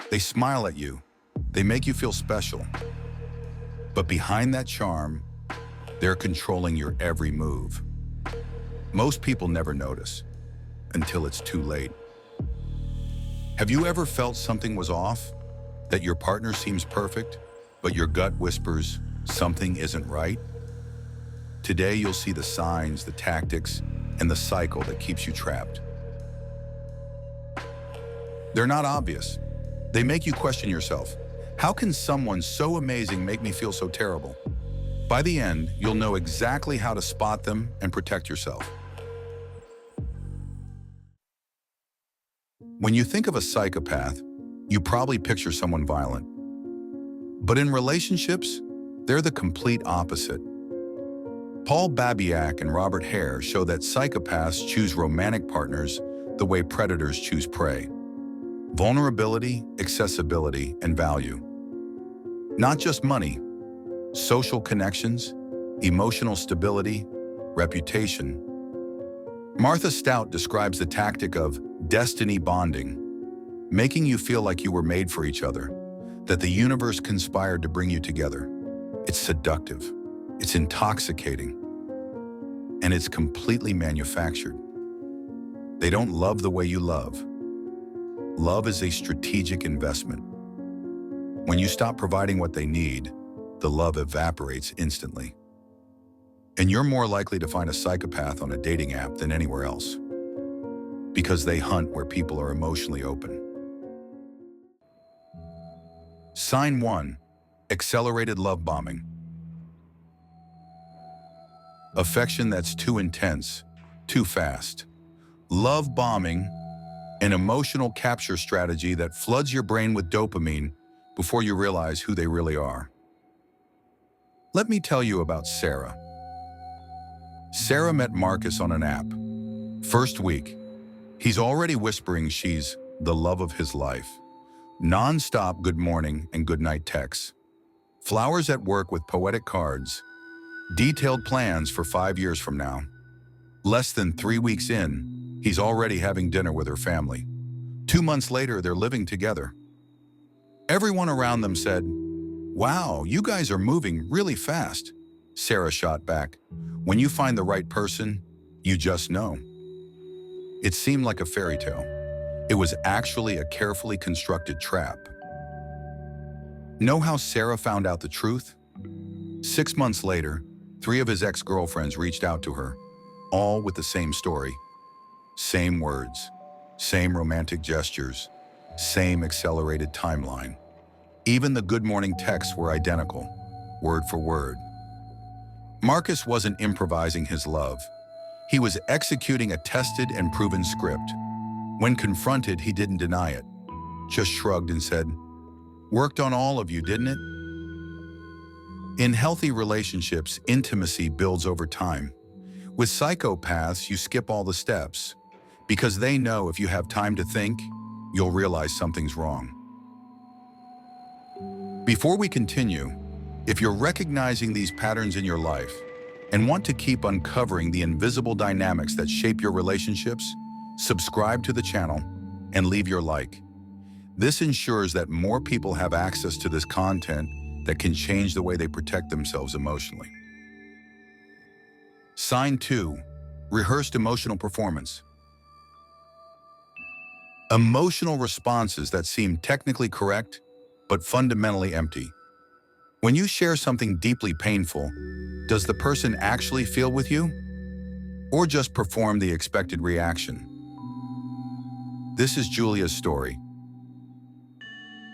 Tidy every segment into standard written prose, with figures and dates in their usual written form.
They smile at you. They make you feel special. But behind that charm, they're controlling your every move. Most people never notice until it's too late. Have you ever felt something was off? That your partner seems perfect, but your gut whispers something isn't right? Today you'll see the signs, the tactics, and the cycle that keeps you trapped. They're not obvious. They make you question yourself. How can someone so amazing make me feel so terrible? By the end, you'll know exactly how to spot them and protect yourself. When you think of a psychopath, you probably picture someone violent. But in relationships, they're the complete opposite. Paul Babiak and Robert Hare show that psychopaths choose romantic partners the way predators choose prey. Vulnerability, accessibility, and value. Not just money, social connections, emotional stability, reputation. Martha Stout describes the tactic of destiny bonding, making you feel like you were made for each other, that the universe conspired to bring you together. It's seductive, it's intoxicating, and it's completely manufactured. They don't love the way you love. Love is a strategic investment. When you stop providing what they need, the love evaporates instantly. And you're more likely to find a psychopath on a dating app than anywhere else, because they hunt where people are emotionally open. Sign 1. Accelerated love bombing. Affection that's too intense, too fast. Love bombing, an emotional capture strategy that floods your brain with dopamine before you realize who they really are. Let me tell you about Sarah. Sarah met Marcus on an app. First week, he's already whispering she's the love of his life. Non-stop good morning and good night texts. Flowers at work with poetic cards. Detailed plans for 5 years from now. Less than 3 weeks in, he's already having dinner with her family. 2 months later, they're living together. Everyone around them said, "Wow, you guys are moving really fast." Sarah shot back, "When you find the right person, you just know." It seemed like a fairy tale. It was actually a carefully constructed trap. Know how Sarah found out the truth? 6 months later, 3 of his ex-girlfriends reached out to her, all with the same story. Same words, same romantic gestures, same accelerated timeline. Even the good morning texts were identical, word for word. Marcus wasn't improvising his love. He was executing a tested and proven script. When confronted, he didn't deny it, just shrugged and said, "Worked on all of you, didn't it?" In healthy relationships, intimacy builds over time. With psychopaths, you skip all the steps, because they know if you have time to think, you'll realize something's wrong. Before we continue, if you're recognizing these patterns in your life and want to keep uncovering the invisible dynamics that shape your relationships, subscribe to the channel and leave your like. This ensures that more people have access to this content that can change the way they protect themselves emotionally. Sign 2. Rehearsed emotional performance. Emotional responses that seem technically correct, but fundamentally empty. When you share something deeply painful, does the person actually feel with you? Or just perform the expected reaction? This is Julia's story.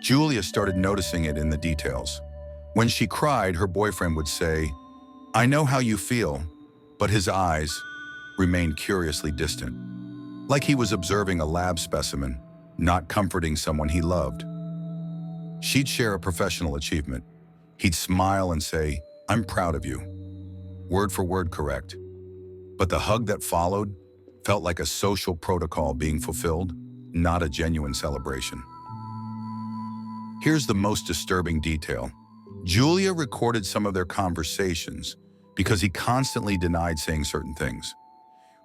Julia started noticing it in the details. When she cried, her boyfriend would say, "I know how you feel," but his eyes remained curiously distant, like he was observing a lab specimen, not comforting someone he loved. She'd share a professional achievement. He'd smile and say, "I'm proud of you." Word for word correct. But the hug that followed felt like a social protocol being fulfilled, not a genuine celebration. Here's the most disturbing detail. Julia recorded some of their conversations because he constantly denied saying certain things.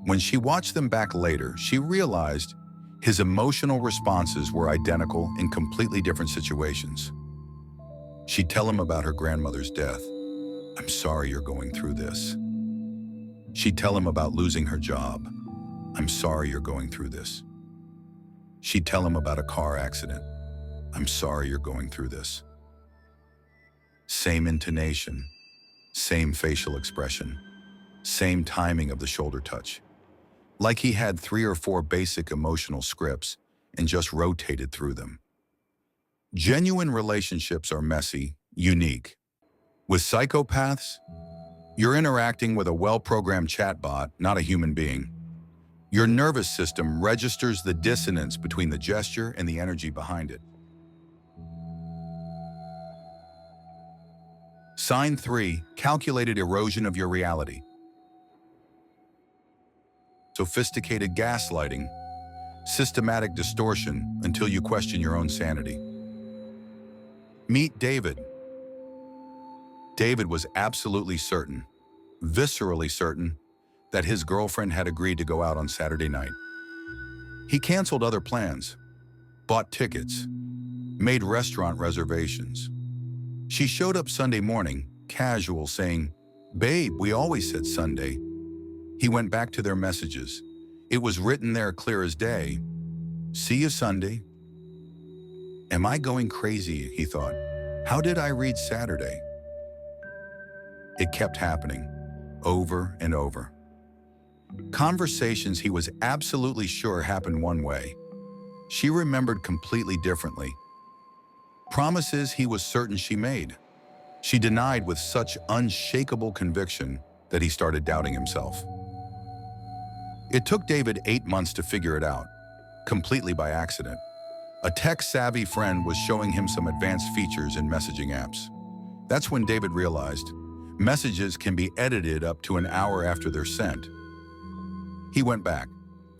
When she watched them back later, she realized His emotional responses were identical in completely different situations. She'd tell him about her grandmother's death. "I'm sorry you're going through this." She'd tell him about losing her job. "I'm sorry you're going through this." She'd tell him about a car accident. "I'm sorry you're going through this." Same intonation, same facial expression, same timing of the shoulder touch. Like he had 3 or 4 basic emotional scripts and just rotated through them. Genuine relationships are messy, unique. With psychopaths, you're interacting with a well-programmed chatbot, not a human being. Your nervous system registers the dissonance between the gesture and the energy behind it. Sign 3, calculated erosion of your reality. Sophisticated gaslighting, systematic distortion until you question your own sanity. Meet David. David was absolutely certain, viscerally certain, that his girlfriend had agreed to go out on Saturday night. He canceled other plans, bought tickets, made restaurant reservations. She showed up Sunday morning, casual, saying, "Babe, we always said Sunday." He went back to their messages. It was written there clear as day. "See you Sunday." Am I going crazy, he thought. How did I read Saturday? It kept happening, over and over. Conversations he was absolutely sure happened one way. She remembered completely differently. Promises he was certain she made. She denied with such unshakable conviction that he started doubting himself. It took David 8 months to figure it out, completely by accident. A tech-savvy friend was showing him some advanced features in messaging apps. That's when David realized messages can be edited up to an hour after they're sent. He went back,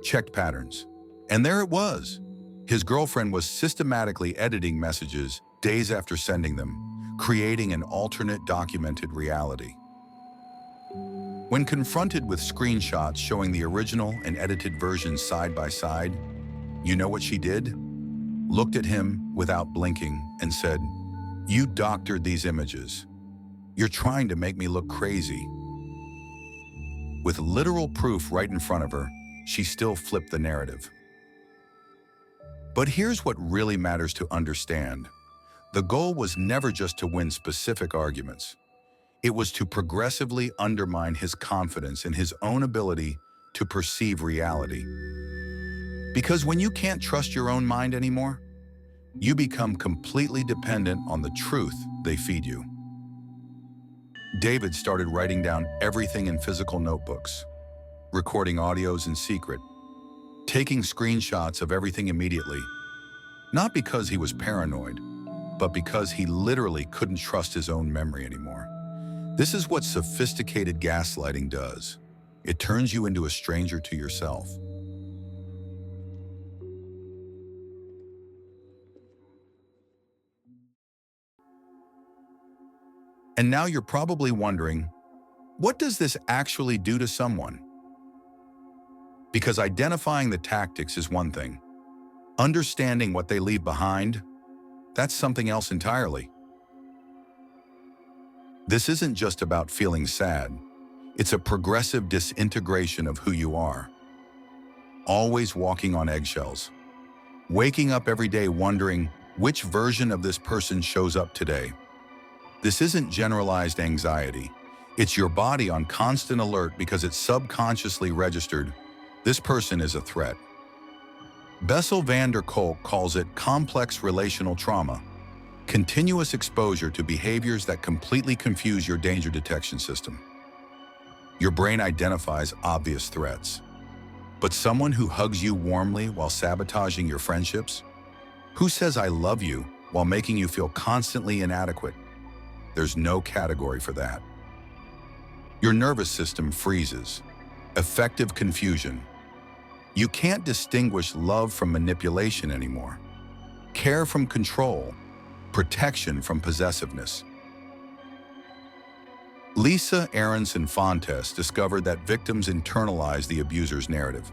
checked patterns, and there it was. His girlfriend was systematically editing messages days after sending them, creating an alternate documented reality. When confronted with screenshots showing the original and edited versions side by side, you know what she did? Looked at him without blinking and said, "You doctored these images. You're trying to make me look crazy." With literal proof right in front of her, she still flipped the narrative. But here's what really matters to understand. The goal was never just to win specific arguments. It was to progressively undermine his confidence in his own ability to perceive reality. Because when you can't trust your own mind anymore, you become completely dependent on the truth they feed you. David started writing down everything in physical notebooks, recording audios in secret, taking screenshots of everything immediately, not because he was paranoid, but because he literally couldn't trust his own memory anymore. This is what sophisticated gaslighting does. It turns you into a stranger to yourself. And now you're probably wondering, what does this actually do to someone? Because identifying the tactics is one thing. Understanding what they leave behind, that's something else entirely. This isn't just about feeling sad. It's a progressive disintegration of who you are. Always walking on eggshells. Waking up every day wondering which version of this person shows up today. This isn't generalized anxiety. It's your body on constant alert because it's subconsciously registered, this person is a threat. Bessel van der Kolk calls it complex relational trauma, continuous exposure to behaviors that completely confuse your danger detection system. Your brain identifies obvious threats. But someone who hugs you warmly while sabotaging your friendships? Who says "I love you" while making you feel constantly inadequate? There's no category for that. Your nervous system freezes. Affective confusion. You can't distinguish love from manipulation anymore. Care from control. Protection from possessiveness. Lisa Aronson Fontes discovered that victims internalize the abuser's narrative.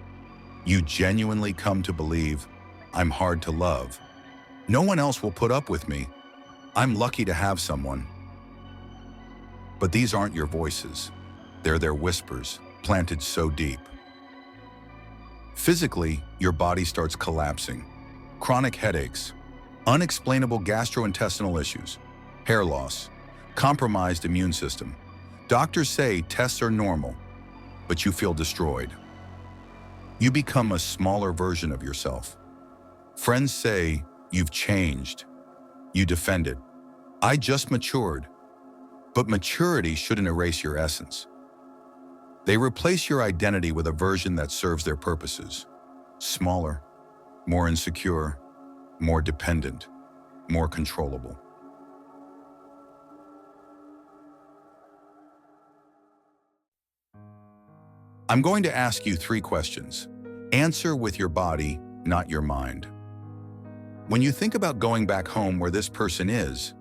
You genuinely come to believe, I'm hard to love. No one else will put up with me. I'm lucky to have someone. But these aren't your voices. They're their whispers, planted so deep. Physically, your body starts collapsing. Chronic headaches, unexplainable gastrointestinal issues, hair loss, compromised immune system. Doctors say tests are normal, but you feel destroyed. You become a smaller version of yourself. Friends say, you've changed. You defend it. I just matured. But maturity shouldn't erase your essence. They replace your identity with a version that serves their purposes. Smaller, more insecure, more dependent, more controllable. I'm going to ask you 3 questions. Answer with your body, not your mind. When you think about going back home where this person is,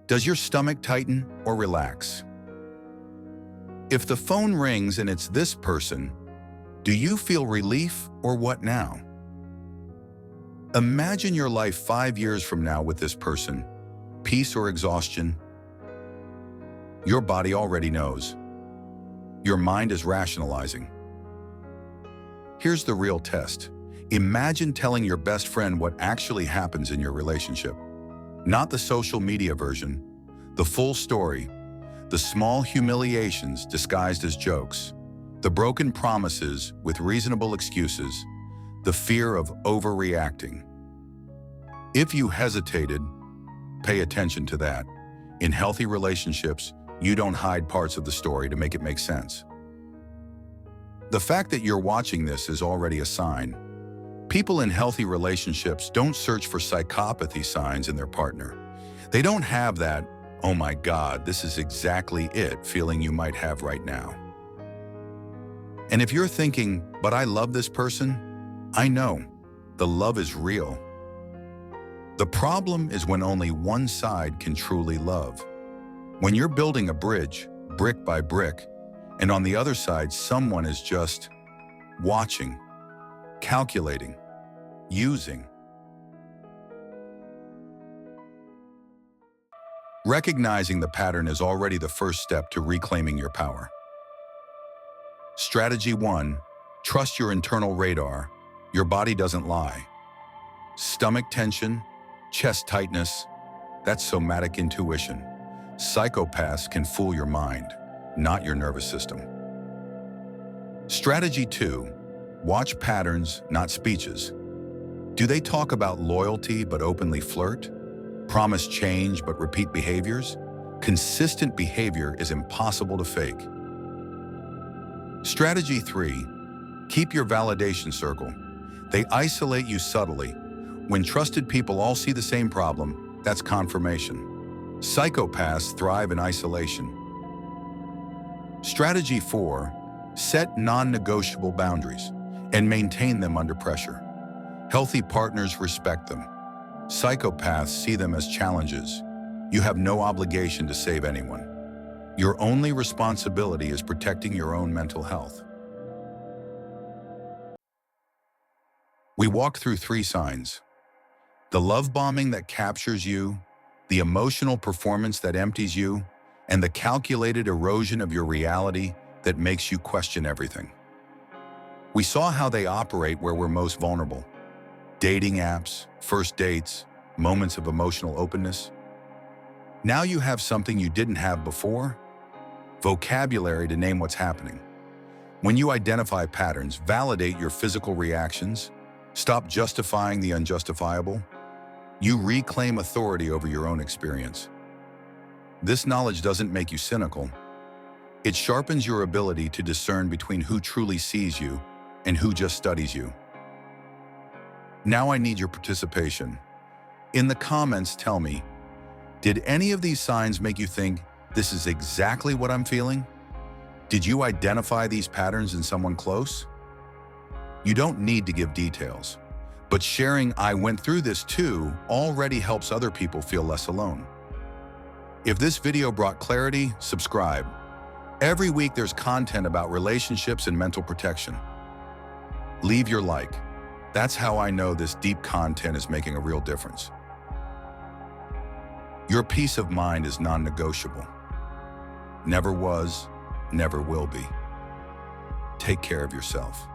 does your stomach tighten or relax? If the phone rings and it's this person, do you feel relief or what now? Imagine your life 5 years from now with this person. Peace or exhaustion? Your body already knows. Your mind is rationalizing. Here's the real test. Imagine telling your best friend what actually happens in your relationship. Not the social media version, the full story, the small humiliations disguised as jokes, the broken promises with reasonable excuses, the fear of overreacting. If you hesitated, pay attention to that. In healthy relationships, you don't hide parts of the story to make it make sense. The fact that you're watching this is already a sign. People in healthy relationships don't search for psychopathy signs in their partner. They don't have that, oh my God, this is exactly it feeling you might have right now. And if you're thinking, but I love this person, I know, the love is real. The problem is when only one side can truly love. When you're building a bridge, brick by brick, and on the other side, someone is just watching, calculating, using. Recognizing the pattern is already the first step to reclaiming your power. Strategy 1, trust your internal radar. Your body doesn't lie. Stomach tension, chest tightness, that's somatic intuition. Psychopaths can fool your mind, not your nervous system. Strategy 2, watch patterns, not speeches. Do they talk about loyalty but openly flirt? Promise change but repeat behaviors? Consistent behavior is impossible to fake. Strategy 3, keep your validation circle. They isolate you subtly. When trusted people all see the same problem, that's confirmation. Psychopaths thrive in isolation. Strategy 4, set non-negotiable boundaries and maintain them under pressure. Healthy partners respect them. Psychopaths see them as challenges. You have no obligation to save anyone. Your only responsibility is protecting your own mental health. We walked through 3 signs. The love bombing that captures you, the emotional performance that empties you, and the calculated erosion of your reality that makes you question everything. We saw how they operate where we're most vulnerable. Dating apps, first dates, moments of emotional openness. Now you have something you didn't have before: vocabulary to name what's happening. When you identify patterns, validate your physical reactions, stop justifying the unjustifiable. You reclaim authority over your own experience. This knowledge doesn't make you cynical. It sharpens your ability to discern between who truly sees you and who just studies you. Now I need your participation. In the comments, tell me, did any of these signs make you think, this is exactly what I'm feeling? Did you identify these patterns in someone close? You don't need to give details, but sharing "I went through this too" already helps other people feel less alone. If this video brought clarity, subscribe. Every week there's content about relationships and mental protection. Leave your like. That's how I know this deep content is making a real difference. Your peace of mind is non-negotiable. Never was, never will be. Take care of yourself.